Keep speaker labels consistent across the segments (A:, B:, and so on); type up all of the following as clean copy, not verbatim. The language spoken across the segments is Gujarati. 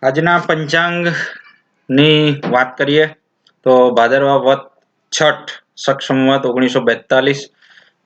A: આજના પંચાંગની વાત કરીએ તો ભાદરવા વદ છઠ શક સંવત 1942,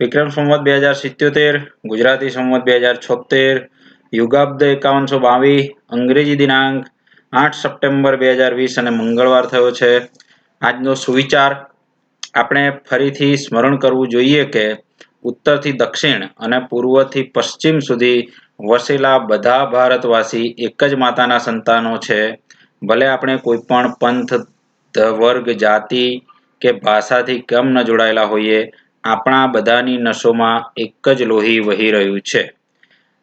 A: વિક્રમ સંવત 2077, ગુજરાતી સંવત 2076, યુગાબ્દ 5122, અંગ્રેજી દિનાંક 8 સપ્ટેમ્બર 2020 અને મંગળવાર થયો છે. આજનો સુવિચાર આપણે ફરીથી સ્મરણ કરવું જોઈએ કે ઉત્તરથી દક્ષિણ અને પૂર્વથી પશ્ચિમ સુધી વસેલા બધા ભારતવાસી એક જ માતાના સંતાનો છે. ભલે આપણે કોઈ પણ પંથ, વર્ગ, જાતિ કે ભાષાથી કેમ ન જોડાયેલા હોઈએ, આપણા બધાની નસોમાં એક જ લોહી વહી રહ્યું છે.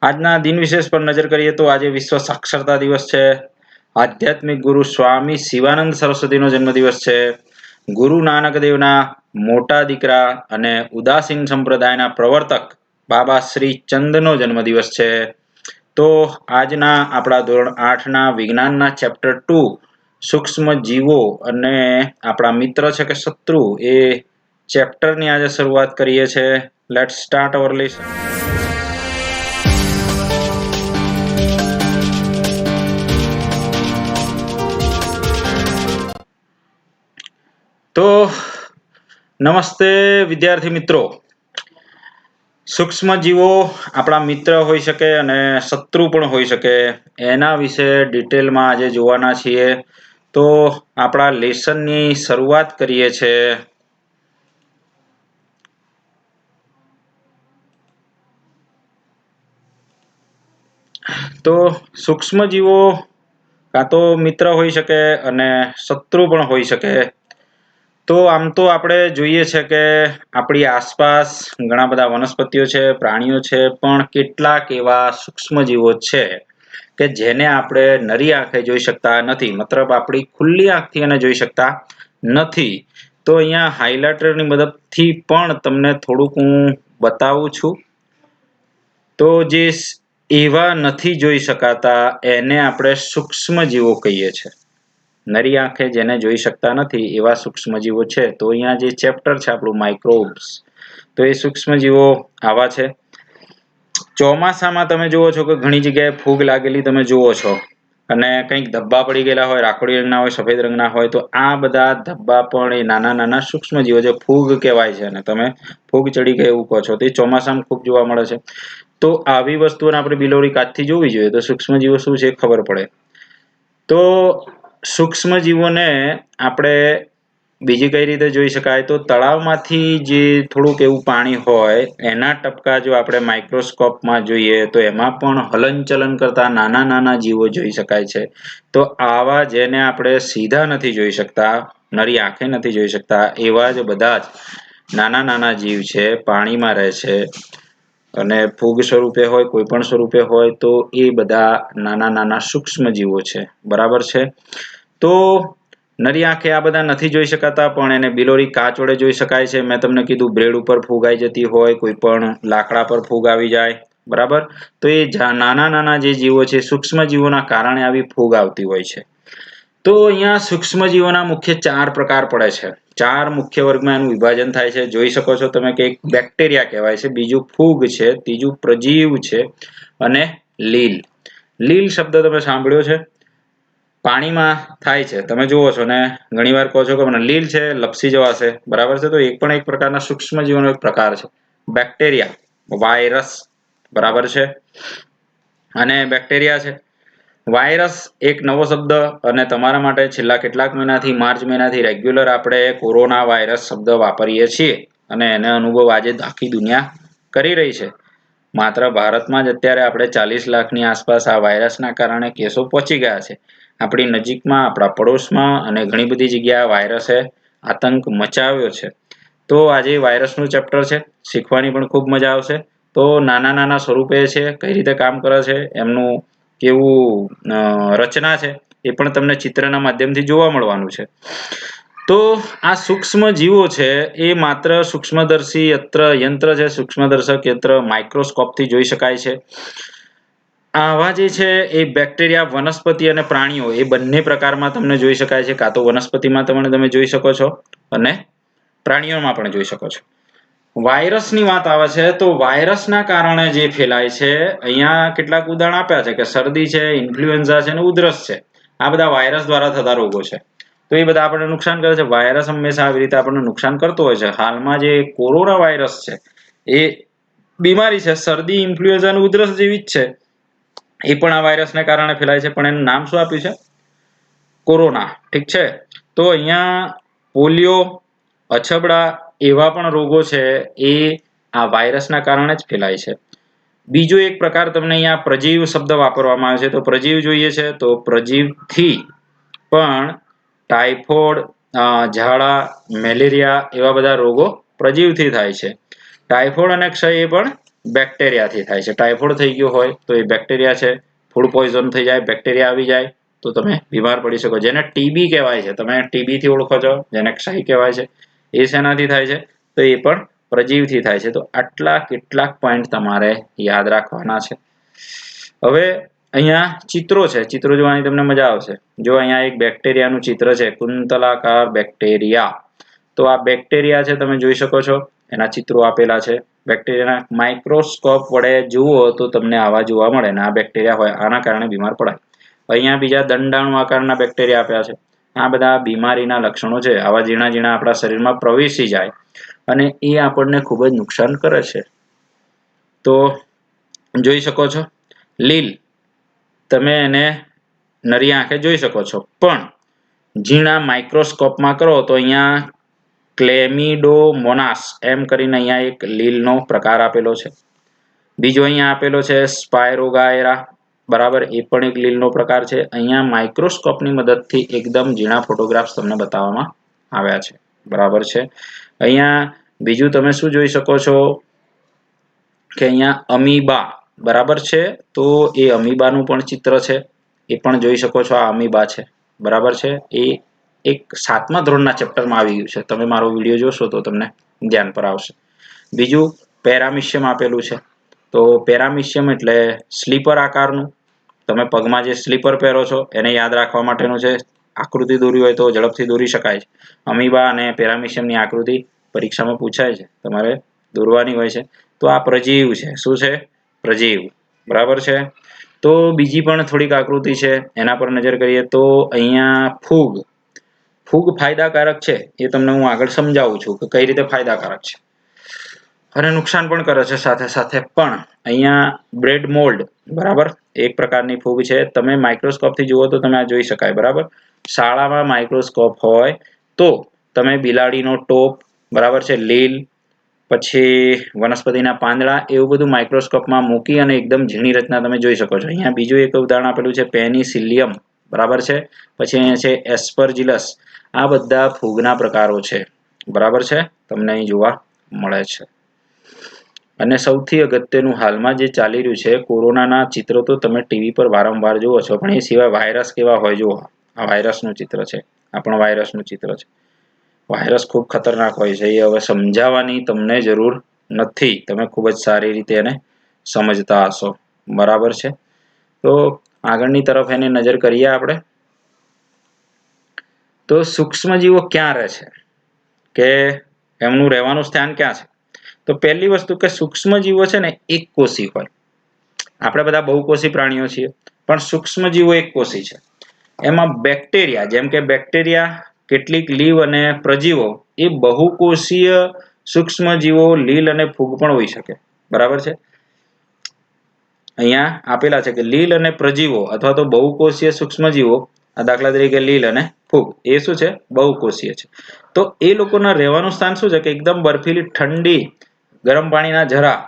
A: આજના દિન વિશેષ પર નજર કરીએ તો આજે વિશ્વ સાક્ષરતા દિવસ છે. આધ્યાત્મિક ગુરુ સ્વામી શિવાનંદ સરસ્વતીનો જન્મદિવસ છે. ગુરુ નાનક દેવના મોટા દીકરા અને ઉદાસીન સંપ્રદાયના પ્રવર્તક બાબા શ્રી ચંદનો જન્મદિવસ છે. તો આજના આપણા ધોરણ 8ના વિજ્ઞાનના ચેપ્ટર 2 સૂક્ષ્મ જીવો અને આપણા મિત્ર છે કે શત્રુ એ ચેપ્ટરની આજે શરૂઆત કરીએ છીએ. Let's start our lesson. તો નમસ્તે વિદ્યાર્થી મિત્રો. સૂક્ષ્મ જીવો આપણા મિત્ર હોઈ શકે અને શત્રુ પણ હોઈ શકે, એના વિશે ડિટેલમાં આજે જોવાના છીએ. તો આપણા લેસનની શરૂઆત કરીએ છીએ. તો સૂક્ષ્મ જીવો કાં તો મિત્ર હોઈ શકે અને શત્રુ પણ હોઈ શકે. તો આમ તો આપણે જોઈએ છે કે આપણી આસપાસ ઘણા બધા વનસ્પતિઓ છે, પ્રાણીઓ છે, પણ કેટલાક એવા સૂક્ષ્મ જીવો છે કે જેને આપણે નરી આંખે જોઈ શકતા નથી, મતલબ આપણી ખુલ્લી આંખથી એને જોઈ શકતા નથી. તો અહીંયા હાઇલાઇટરની મદદથી પણ તમને થોડુંક હું બતાવું છું. તો જે એવા નથી જોઈ શકાતા એને આપણે સૂક્ષ્મ જીવો કહીએ છીએ. નરી આંખે જેને જોઈ શકતા નથી એવા સૂક્ષ્મ જીવો છે. તો અહીંયા જે ચેપ્ટર છે આપણું માઇક્રોબ્સ, તો એ સૂક્ષ્મ જીવો આવા છે. ચોમાસામાં તમે જુઓ છો કે ઘણી જગ્યાએ ફૂગ લાગેલી તમે જુઓ છો, અને કંઈક ધબ્બા પડી ગયેલા હોય, રાખોડી રંગના હોય, સફેદ રંગના હોય, તો આ બધા ધબ્બા પણ એ નાના નાના સૂક્ષ્મ જીવો છે. ફૂગ કહેવાય છે અને તમે ફૂગ ચડી ગઈ એવું કહો છો. તે ચોમાસામાં ખૂબ જોવા મળે છે. તો આવી વસ્તુઓને આપણે બિલોરી કાચથી જોવી જોઈએ તો સૂક્ષ્મ જીવો શું છે ખબર પડે. તો સૂક્ષ્મ જીવોને આપણે બીજી કઈ રીતે જોઈ શકાય? તો તળાવમાંથી જે થોડુંક એવું પાણી હોય એના ટપકા જો આપણે માઇક્રોસ્કોપમાં જોઈએ તો એમાં પણ હલનચલન કરતા નાના નાના જીવો જોઈ શકાય છે. તો આવા જેને આપણે સીધા નથી જોઈ શકતા, નરી આંખે નથી જોઈ શકતા, એવા જ બધા જ નાના નાના જીવ છે, પાણીમાં રહે છે અને ફૂગ સ્વરૂપે હોય, કોઈ પણ સ્વરૂપે હોય, તો એ બધા નાના નાના સૂક્ષ્મ જીવો છે. બરાબર છે. તો નરી આંખે આ બધા નથી જોઈ શકાતા, પણ એને બિલોરી કાચ વડે જોઈ શકાય છે. મેં તમને કીધું બ્રેડ ઉપર ફૂગ આવી જતી હોય, કોઈ પણ લાકડા પર ફૂગ આવી જાય, બરાબર. તો એ નાના નાના જે જીવો છે, સૂક્ષ્મ જીવોના કારણે આવી ફૂગ આવતી હોય છે. તો અહીંયા સૂક્ષ્મ જીવોના મુખ્ય 4 પ્રકાર પડે છે. 4 મુખ્ય વર્ગમાં એનું વિભાજન થાય છે. જોઈ શકો છો તમે કે એક બેક્ટેરિયા કહેવાય છે, બીજું ફૂગ છે, ત્રીજું પ્રજીવ છે અને લીલ. લીલ શબ્દ તમે સાંભળ્યો છે? પાણીમાં થાય છે, તમે જુઓ છો ને ઘણી વાર કહો છો કે મને લીલ છે, લપસી જવાશે, બરાબર છે. તો એક પણ એક પ્રકારના સૂક્ષ્મ જીવોનો એક પ્રકાર છે બેક્ટેરિયા, વાયરસ, બરાબર છે. અને બેક્ટેરિયા છે. વાયરસ એક નવો શબ્દ, અને તમારા માટે છેલ્લા કેટલાક મહિનાથી, માર્ચ મહિનાથી રેગ્યુલર આપણે કોરોના વાયરસ શબ્દ વાપરીએ છીએ અને એનો અનુભવ આજે આખી દુનિયા કરી રહી છે. માત્ર ભારતમાં જ અત્યારે આપણે 40 લાખની આસપાસ આ વાયરસના કારણે કેસો પહોંચી ગયા છે. આપણી નજીકમાં, આપણા પડોશમાં અને ઘણી બધી જગ્યાએ વાયરસે આતંક મચાવ્યો છે. તો આજે વાયરસનું ચેપ્ટર છે, શીખવાની પણ ખૂબ મજા આવશે. તો નાના નાના સ્વરૂપે છે, કઈ રીતે કામ કરે છે, એમનું કેવું રચના છે, એ પણ તમને ચિત્રના માધ્યમથી જોવા મળવાનું છે. તો આ સૂક્ષ્મ જીવો છે એ માત્ર સૂક્ષ્મદર્શી યંત્ર છે, સૂક્ષ્મદર્શક યંત્ર માઇક્રોસ્કોપથી જોઈ શકાય છે. આવા જે છે એ બેક્ટેરિયા, વનસ્પતિ અને પ્રાણીઓ એ બંને પ્રકારમાં તમને જોઈ શકાય છે. કાં તો વનસ્પતિમાં તમે જોઈ શકો છો અને પ્રાણીઓમાં પણ જોઈ શકો છો. વાયરસની વાત આવે છે તો વાયરસના કારણે જે ફેલાય છે, અહીંયા કેટલાક ઉદાહરણ આપ્યા છે કે શરદી છે, ઇન્ફ્લુએન્ઝા છે અને ઉધરસ છે. આ બધા વાયરસ દ્વારા થતા રોગો છે. તો એ બધા આપણને નુકસાન કરે છે. વાયરસ હંમેશા આવી રીતે આપણને નુકસાન કરતો હોય છે. હાલમાં જે કોરોના વાયરસ છે એ બીમારી છે, શરદી, ઇન્ફ્લુએન્ઝા અને ઉધરસ જેવી જ છે. એ પણ આ વાયરસને કારણે ફેલાય છે, પણ એનું નામ શું આપ્યું છે? કોરોના. ઠીક છે. તો અહીંયા પોલિયો, અછબડા એવા પણ રોગો છે એ આ વાયરસના કારણે જ ફેલાય છે. બીજો એક પ્રકાર તમને અહીંયા પ્રજીવ શબ્દ વાપરવામાં આવે છે. તો પ્રજીવ જોઈએ છે તો પ્રજીવથી પણ ટાઇફોઇડ, ઝાડા, મેલેરિયા એવા બધા રોગો પ્રજીવથી થાય છે. ટાઇફોઇડ અને ક્ષય એ પણ બેક્ટેરિયાથી થાય છે. ટાઇફોઇડ થઈ ગયો હોય તો એ બેક્ટેરિયા છે. ફૂડ પોઈઝન થઈ જાય, બેક્ટેરિયા આવી જાય તો તમે બીમાર પડી શકો. જેને ટીબી કહેવાય છે, તમે ટીબી થી ઓળખો છો, જેને ક્ષય કહેવાય છે, એ શેનાથી થાય છે? તો એ પણ પ્રજીવથી થાય છે. તો આટલા કેટલાક પોઈન્ટ તમારે યાદ રાખવાના છે. હવે અહીંયા ચિત્રો છે. ચિત્રો જોવાની તમને મજા આવશે. જો અહીંયા એક બેક્ટેરિયાનું ચિત્ર છે, કુંતલાકાર બેક્ટેરિયા. તો આ બેક્ટેરિયા છે, તમે જોઈ શકો છો. એના ચિત્રો આપેલા છે. બેક્ટેરિયાના માઇક્રોસ્કોપ વડે જુઓ તો તમને આવા જોવા મળે ને આ બેક્ટેરિયા હોય, આના કારણે બીમાર પડાય. અહીંયા બીજા દંડાણુ આકારના બેક્ટેરિયા આપ્યા છે. આ બધા બીમારીના લક્ષણો છે. આવા ઝીણા ઝીણા આપણા શરીરમાં પ્રવેશી જાય અને એ આપણને ખૂબ જ નુકસાન કરે છે. તો જોઈ શકો છો લીલ, તમે એને નરી આંખે જોઈ શકો છો, પણ ઝીણા માઇક્રોસ્કોપમાં કરો તો અહીંયા ક્લેમિડોમોનાસ એમ કરીને અહીંયા એક લીલનો પ્રકાર આપેલો છે. બીજો અહીંયા આપેલો છે સ્પાયરોગાયરા, બરાબર, એ પણ એક લીલનો પ્રકાર છે. અહીંયા માઇક્રોસ્કોપની મદદથી એકદમ ઝીણા ફોટોગ્રાફ્સ તમને બતાવવામાં આવ્યા છે, બરાબર છે. અહીંયા બીજું તમે શું જોઈ શકો છો કે અહીંયા અમીબા, બરાબર છે. તો એ અમીબાનું પણ ચિત્ર છે, એ પણ જોઈ શકો છો. આ અમીબા છે, બરાબર છે. એ એક 7મા ધોરણના ચેપ્ટરમાં આવી ગયું છે. તમે મારો વિડીયો જોશો તો તમને ધ્યાન પર આવશે. બીજું પેરામિશિયમ આપેલું છે. તો પેરામિશિયમ એટલે સ્લીપર આકારનું, તમે પગમાં જે સ્લીપર પહેરો છો એને યાદ રાખવા માટેનું છે. આકૃતિ દોરી હોય તો ઝડપથી દોરી શકાય છે. અમીબા અને પેરામિશિયમની આકૃતિ પરીક્ષામાં પૂછાય છે, તમારે દોરવાની હોય છે. તો આ પ્રજીવ છે. શું છે? પ્રજીવ, બરાબર છે. તો બીજી પણ થોડીક આકૃતિ છે, એના પર નજર કરીએ તો અહીંયા ફૂગ. ફૂગ ફાયદાકારક છે, એ તમને હું આગળ સમજાવું છું કે કઈ રીતે ફાયદાકારક છે અને નુકસાન પણ કરે છે સાથે સાથે. પણ અહીંયા બ્રેડ મોલ્ડ, બરાબર, એક પ્રકારની ફૂગ છે. તમે માઇક્રોસ્કોપથી જુઓ તો તમે આ જોઈ શકાય, બરાબર. શાળામાં માઇક્રોસ્કોપ હોય તો તમે બિલાડીનો ટોપ, બરાબર છે, લીલ, પછી વનસ્પતિના પાંદડા, એવું બધું માઇક્રોસ્કોપમાં મૂકી અને એકદમ ઝીણી રચના તમે જોઈ શકો છો. અહીંયા બીજું એક ઉદાહરણ આપેલું છે પેનિસિલિયમ, બરાબર છે. પછી અહીંયા છે એસ્પરજીલસ. આ બધા ફૂગના પ્રકારો છે, બરાબર છે, તમને અહીં જોવા મળે છે. અને સૌથી અગત્યનું હાલમાં જે ચાલી રહ્યું છે કોરોનાના ચિત્રો તો તમે ટીવી પર વારંવાર જુઓ છો, પણ એ સિવાય વાયરસ કેવા હોય જુઓ. આ વાયરસનું ચિત્ર છે, આ પણ વાયરસનું ચિત્ર છે. વાયરસ ખૂબ ખતરનાક હોય છે, એ હવે સમજાવવાની તમને જરૂર નથી. તમે ખૂબ જ સારી રીતે એને સમજતા હશો, બરાબર છે. તો આગળની તરફ એની નજર કરીએ આપણે. તો સૂક્ષ્મજીવો ક્યાં રહે છે, કે એમનું રહેવાનું સ્થાન ક્યાં છે? તો પહેલી વસ્તુ કે સૂક્ષ્મજીવો છે ને એક કોષી હોય. આપણે બધા બહુકોષી પ્રાણીઓ છીએ, પણ સૂક્ષ્મજીવો એક કોષી છે. એમાં બેક્ટેરિયા, જેમ કે બેક્ટેરિયા, કેટલીક લીવ અને પ્રજીવો એ બહુકોષીય સૂક્ષ્મજીવો, લીલ અને ફૂગ પણ હોઈ શકે, બરાબર છે. અહીંયા આપેલા છે કે લીલ અને પ્રજીવો અથવા તો બહુકોષીય સૂક્ષ્મજીવો, આ દાખલા તરીકે લીલ અને ફૂગ, એ શું છે? બહુકોષીય છે. તો એ લોકોના રહેવાનું સ્થાન શું છે કે એકદમ બર્ફીલી, ઠંડી, ગરમ પાણીના ઝરા,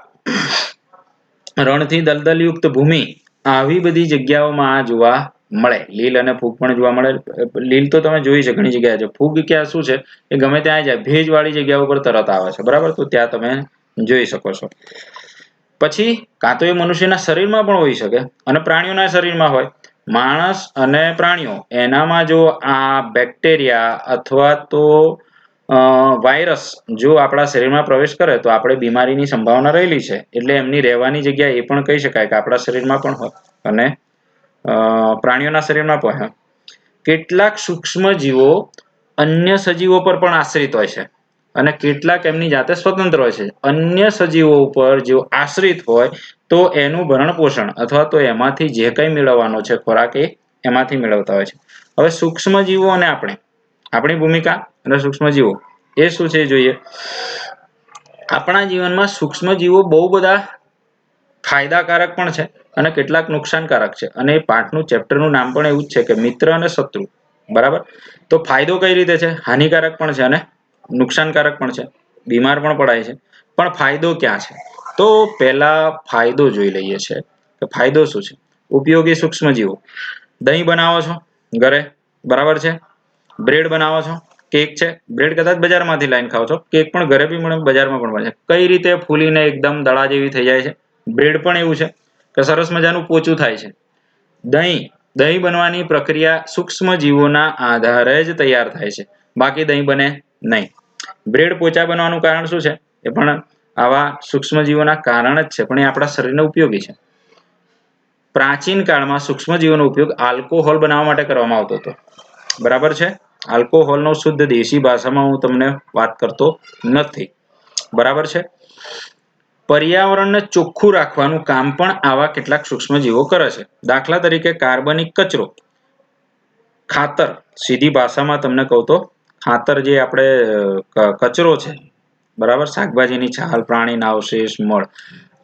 A: રણથી દલદલયુક્ત ભૂમિ, આવી બધી જગ્યાઓમાં આ જોવા મળે. લીલ અને ફૂગ પણ જોવા મળે. લીલ તો તમે જોઈ છે ઘણી જગ્યાએ છે. ફૂગ ક્યાં શું છે એ ગમે ત્યાં જાય, ભેજવાળી જગ્યા ઉપર તરત આવે છે, બરાબર. તો ત્યાં તમે જોઈ શકો છો. પછી કાં તો એ મનુષ્યના શરીરમાં પણ હોઈ શકે અને પ્રાણીઓના શરીરમાં હોય. માણસ અને પ્રાણીઓ એનામાં જો આ બેક્ટેરિયા અથવા તો વાયરસ જો આપણા શરીરમાં પ્રવેશ કરે તો આપણે બીમારીની સંભાવના રહેલી છે. એટલે એમની રહેવાની જગ્યા એ પણ કહી શકાય કે આપણા શરીરમાં પણ હોય અને પ્રાણીઓના શરીરમાં પણ હોય. કેટલાક સૂક્ષ્મજીવો અન્ય સજીવો પર પણ આશ્રિત હોય છે અને કેટલાક એમની જાતે સ્વતંત્ર હોય છે. અન્ય સજીવો ઉપર જો આશ્રિત હોય તો એનું ભરણ પોષણ અથવા તો એમાંથી જે કંઈ મેળવવાનો છે ખોરાક, એ એમાંથી મેળવતા હોય છે. હવે સૂક્ષ્મજીવો અને આપણી ભૂમિકા અને સૂક્ષ્મજીવો એ શું છે જોઈએ. આપણા જીવનમાં સૂક્ષ્મજીવો બહુ બધા ફાયદાકારક પણ છે અને કેટલાક નુકસાનકારક છે. અને એ પાઠનું ચેપ્ટરનું નામ પણ એવું જ છે કે મિત્ર અને શત્રુ. બરાબર. તો ફાયદો કઈ રીતે છે? હાનિકારક પણ છે અને નુકસાનકારક પણ છે. બીમાર પણ પડાય છે. પણ ફાયદો ક્યાં છે? તો પહેલા ફાયદો જોઈ લઈએ છે કે ફાયદો શું છે. ઉપયોગી સૂક્ષ્મજીવો. દહીં બનાવો છો ઘરે, બરાબર છે. બ્રેડ બનાવો છો, કેક છે. બ્રેડ કદાચ બજારમાંથી લાઈન ખાવ છો, કેક પણ ઘરે બી મળે, બજારમાં પણ મળે છે. કઈ રીતે ફૂલીને એકદમ દડા જેવી થઈ જાય છે. બ્રેડ પણ એવું છે કે સરસ મજાનું પોચું થાય છે. દહીં બનવાની પ્રક્રિયા સૂક્ષ્મજીવોના આધારે જ તૈયાર થાય છે. બાકી દહીં બને નહીં. બ્રેડ પોચા બનવાનું કારણ શું છે? એ પણ આવા સૂક્ષ્મજીવોના કારણ જ છે, પણ એ આપણા શરીરને ઉપયોગી છે. પ્રાચીન કાળમાં સૂક્ષ્મજીવોનો ઉપયોગ આલ્કોહોલ બનાવવા માટે કરવામાં આવતો હતો. બરાબર છે. આલ્કોહોલનો શુદ્ધ દેશી ભાષામાં હું તમને વાત કરતો નથી. બરાબર છે. પર્યાવરણને ચોખ્ખું રાખવાનું કામ પણ આવા કેટલાક સૂક્ષ્મજીવો કરે છે. દાખલા તરીકે કાર્બનિક કચરો, ખાતર. સીધી ભાષામાં તમને કહું તો ખાતર જે આપણે કચરો છે, બરાબર, શાકભાજીની છાલ, પ્રાણીના અવશેષ, મળ,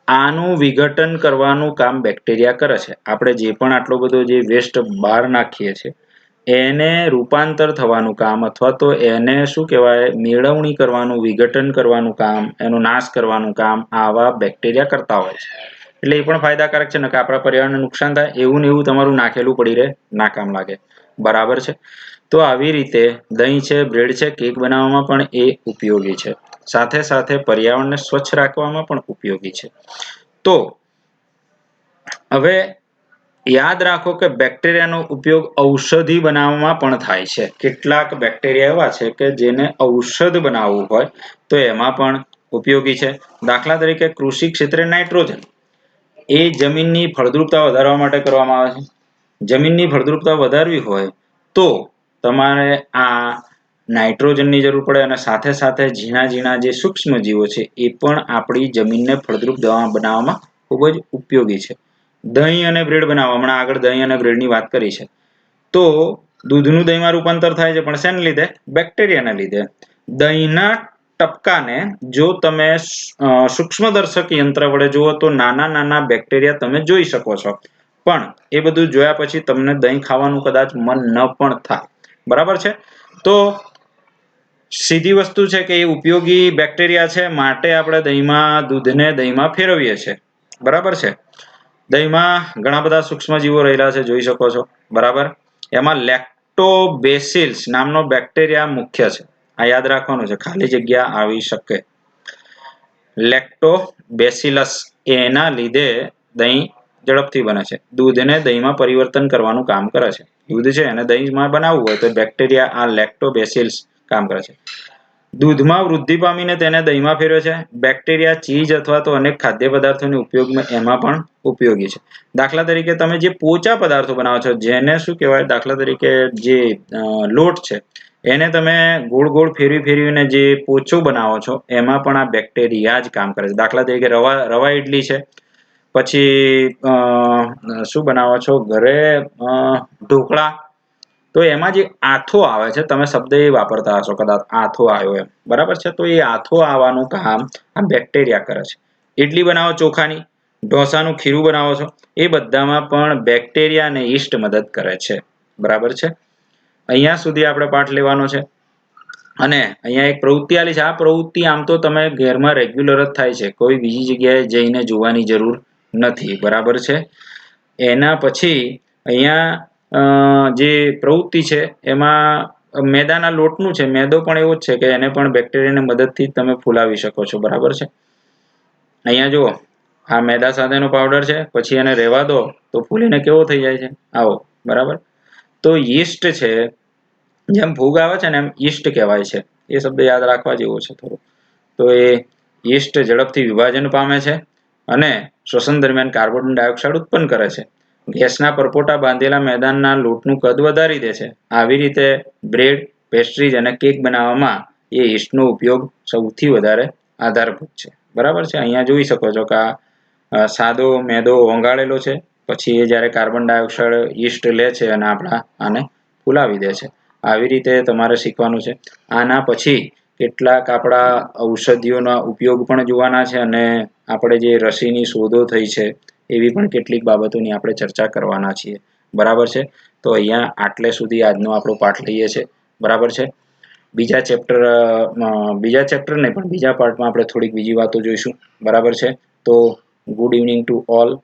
A: આનું વિઘટન કરવાનું કામ બેક્ટેરિયા કરે છે. આપણે જે પણ આટલો બધો જે વેસ્ટ બહાર નાખીએ છીએ એને રૂપાંતર થવાનું કામ અથવા તો એને શું કહેવાય, મેળવણી કરવાનું, વિઘટન કરવાનું કામ, એનો નાશ કરવાનું કામ આવા બેક્ટેરિયા કરતા હોય છે. એટલે એ પણ ફાયદાકારક છે ને કે આપણા પર્યાવરણને નુકસાન થાય એવું ને એવું તમારું નાખેલું પડી રહે, ના કામ લાગે. બરાબર છે. તો આવી રીતે દહીં છે, બ્રેડ છે, કેક બનાવવામાં પણ એ ઉપયોગી છે. સાથે સાથે પર્યાવરણને સ્વચ્છ રાખવામાં પણ ઉપયોગી છે. તો હવે યાદ રાખો કે બેક્ટેરિયાનો ઉપયોગ ઔષધિ બનાવવામાં પણ થાય છે. કેટલાક બેક્ટેરિયા એવા છે કે જેને ઔષધ બનાવવું હોય તો એમાં પણ ઉપયોગી છે. દાખલા તરીકે કૃષિ ક્ષેત્રે નાઇટ્રોજન એ જમીનની ફળદ્રુપતા વધારવા માટે કરવામાં આવે છે. જમીનની ફળદ્રુપતા વધારવી હોય તો તમારે આ નાઇટ્રોજનની જરૂર પડે અને સાથે સાથે ઝીણા ઝીણા જે સૂક્ષ્મજીવો છે એ પણ આપણી જમીનને ફળદ્રુપ બનાવવામાં ખૂબ જ ઉપયોગી છે. દહીં અને બ્રેડ બનાવવા, હમણાં આગળ દહીં અને બ્રેડની વાત કરી છે. તો દૂધનું દહીંમાં રૂપાંતર થાય છે, પણ શેને લીધે? બેક્ટેરિયાના લીધે. દહીંના ટપકાને જો તમે સૂક્ષ્મદર્શક યંત્ર વડે જુઓ તો નાના નાના બેક્ટેરિયા તમે જોઈ શકો છો. પણ એ બધું જોયા પછી તમને દહીં ખાવાનું કદાચ મન ન પણ થાય. બરાબર છે. તો સીધી વસ્તુ છે કે એ ઉપયોગી બેક્ટેરિયા છે, માટે આપણે દૂધને દહીંમાં ફેરવીએ છીએ. બરાબર છે. દહીંમાં ઘણા બધા સૂક્ષ્મજીવો રહેલા છે, જોઈ શકો છો. બરાબર. એમાં લેક્ટોબેસિલ્સ નામનો બેક્ટેરિયા મુખ્ય છે. આ યાદ રાખવાનું છે, ખાલી જગ્યા આવી શકે. લેક્ટોબેસિલસ એના લીધે દહીં ઝડપથી બને છે. દૂધને દહીંમાં પરિવર્તન કરવાનું કામ કરે છે. દૂધ છે એને દહીંમાં બનાવવું હોય તો બેક્ટેરિયા આ લેક્ટોબેસિલ્સ કામ કરે છે. દૂધમાં વૃદ્ધિ પામીને તેને દહીંમાં ફેરવે છે. બેક્ટેરિયા ચીઝ અથવા તો અનેક ખાદ્ય પદાર્થોની ઉપયોગમાં એમાં પણ ઉપયોગી છે. દાખલા તરીકે તમે જે પોચા પદાર્થો બનાવો છો, જેને શું કહેવાય, દાખલા તરીકે જે લોટ છે એને તમે ગોળ ગોળ ફેરવીને જે પોચો બનાવો છો એમાં પણ આ બેક્ટેરિયા જ કામ કરે છે. દાખલા તરીકે રવા ઇડલી છે, પછી શું બનાવો છો ઘરે, ઢોકળા. તો એમાં જે આથો આવે છે, તમે શબ્દ એ વાપરતા હશો કદાચ, આથો આવ્યો એમ. બરાબર છે. તો એ આથો આવવાનું કામ આ બેક્ટેરિયા કરે છે. ઇડલી બનાવો ચોખાની, ઢોસાનું ખીરું બનાવો છો, એ બધામાં પણ બેક્ટેરિયા અને યીસ્ટ મદદ કરે છે. બરાબર છે. અહીંયા સુધી આપણે પાઠ લેવાનો છે. અને અહીંયા એક પ્રવૃત્તિ આલી છે. આ પ્રવૃત્તિ આમ તો તમે ઘરમાં રેગ્યુલર જ થાય છે, કોઈ બીજી જગ્યાએ જઈને જોવાની જરૂર નથી. બરાબર છે. એના પછી અહીંયા જે પ્રવૃત્તિ છે એમાં મેદાના લોટનું છે. મેદો પણ એવો જ છે કે એને પણ બેક્ટેરિયાની મદદથી તમે ફૂલાવી શકો છો. બરાબર છે. અહીંયા જુઓ, આ મેદા સાથેનો પાવડર છે, પછી એને રહેવા દો તો ફૂલીને કેવો થઈ જાય છે, આવો. બરાબર. તો યીસ્ટ છે, જેમ ફૂગ આવે છે ને એમ યીસ્ટ કહેવાય છે. એ શબ્દ યાદ રાખવા જેવો છે થોડો. તો એ યીસ્ટ ઝડપથી વિભાજન પામે છે અને શ્વસન દરમિયાન કાર્બન ડાયોક્સાઇડ ઉત્પન્ન કરે છે. ગેસના પરપોટા બાંધેલા મેદાનના લોટનું કદ વધારી દે છે. આવી રીતે બ્રેડ, પેસ્ટ્રીઝ અને કેક બનાવવામાં એ યીસ્ટનો ઉપયોગ સૌથી વધારે આધારભૂત છે. બરાબર છે. અહીંયા જોઈ શકો છો કે આ સાદો મેદો ઓગાળેલો છે, પછી એ જ્યારે કાર્બન ડાયોક્સાઇડ યીસ્ટ લે છે અને આને ફૂલાવી દે છે. આવી રીતે તમારે શીખવાનું છે. આના પછી કેટલાક આપણા ઔષધિઓના ઉપયોગ પણ જોવાના છે અને આપણે જે રસીની શોધો થઈ છે એવી પણ કેટલીક બાબતોની આપણે ચર્ચા કરવાના છીએ. બરાબર છે? તો અહીંયા આટલે સુધી આજનો આપણો પાઠ લઈએ છીએ. બરાબર છે? બીજા ચેપ્ટર નહીં પણ બીજા પાર્ટમાં આપણે થોડીક બીજી વાતો જોઈશું. બરાબર છે? તો ગુડ ઇવનિંગ ટુ ઓલ.